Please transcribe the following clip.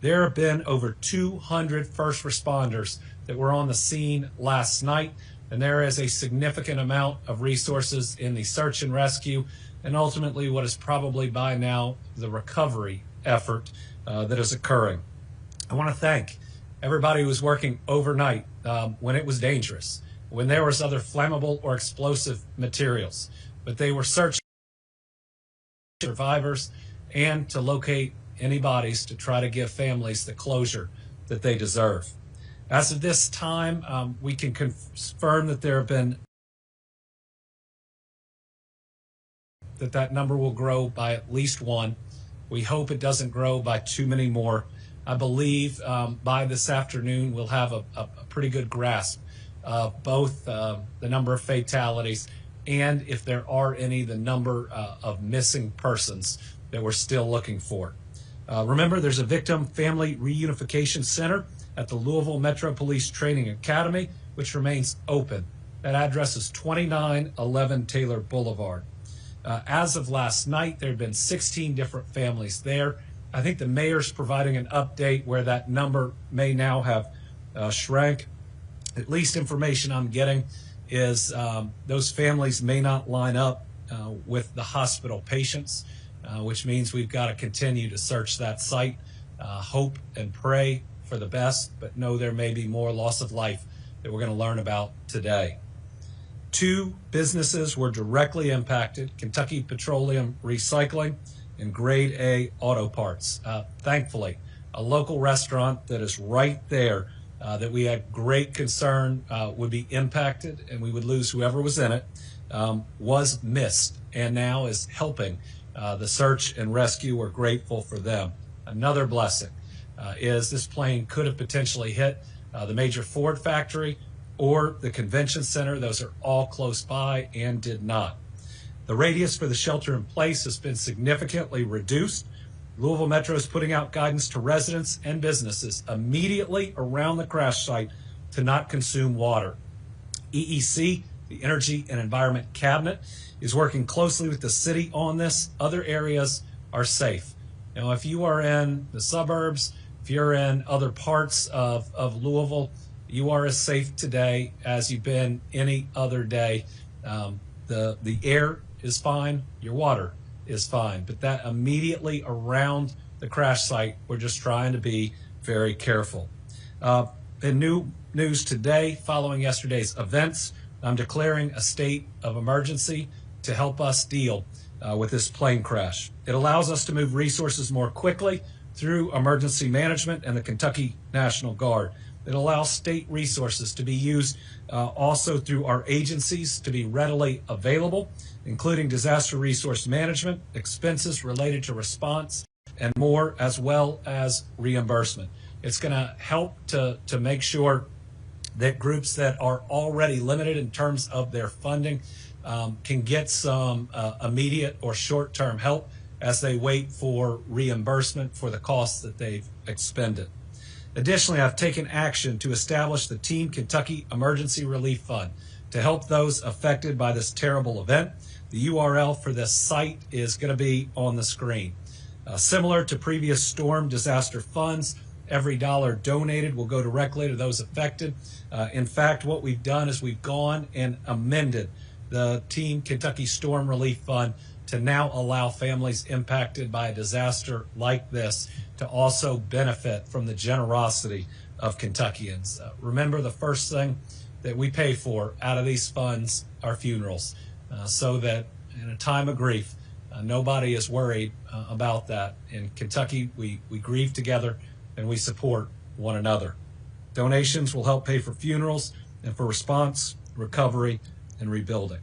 There have been over 200 first responders that were on the scene last night, and there is a significant amount of resources in the search and rescue, and ultimately what is probably by now the recovery effort that is occurring. I want to thank everybody who was working overnight when it was dangerous, when there was other flammable or explosive materials, but they were searching for survivors and to locate any bodies to try to give families the closure that they deserve. As of this time, we can confirm that there have been that number will grow by at least one. We hope it doesn't grow by too many more. I believe by this afternoon we'll have a pretty good grasp of both the number of fatalities and, if there are any, the number of missing persons that we're still looking for. Remember, there's a Victim Family Reunification Center at the Louisville Metro Police Training Academy, which remains open. That address is 2911 Taylor Boulevard. As of last night, there had been 16 different families there. I think the mayor's providing an update where that number may now have shrank. At least information I'm getting is those families may not line up with the hospital patients, which means we've got to continue to search that site, hope and pray for the best, but know there may be more loss of life that we're going to learn about today. 2 businesses were directly impacted: Kentucky Petroleum Recycling and Grade A Auto Parts. Thankfully, a local restaurant that is right there that we had great concern would be impacted and we would lose whoever was in it, was missed and now is helping the search and rescue. We're grateful for them. Another blessing is this plane could have potentially hit the major Ford factory or the convention center. Those are all close by and did not. The radius for the shelter in place has been significantly reduced. Louisville Metro is putting out guidance to residents and businesses immediately around the crash site to not consume water. EEC, the Energy and Environment Cabinet, is working closely with the city on this. Other areas are safe. Now, if you are in the suburbs, if you're in other parts of Louisville, you are as safe today as you've been any other day. The air is fine, your water is fine, but that immediately around the crash site, we're just trying to be very careful. In new news today, following yesterday's events, I'm declaring a state of emergency to help us deal with this plane crash. It allows us to move resources more quickly through emergency management and the Kentucky National Guard. It allows state resources to be used also through our agencies to be readily available, including disaster resource management, expenses related to response, and more, as well as reimbursement. It's going to help to make sure that groups that are already limited in terms of their funding can get some immediate or short-term help as they wait for reimbursement for the costs that they've expended. Additionally, I've taken action to establish the Team Kentucky Emergency Relief Fund to help those affected by this terrible event. The URL for this site is going to be on the screen. Similar to previous storm disaster funds, every dollar donated will go directly to those affected. In fact, what we've done is we've gone and amended the Team Kentucky Storm Relief Fund to now allow families impacted by a disaster like this to also benefit from the generosity of Kentuckians. Remember, the first thing that we pay for out of these funds are funerals, so that in a time of grief, nobody is worried about that. In Kentucky, we grieve together and we support one another. Donations will help pay for funerals and for response, recovery, and rebuilding.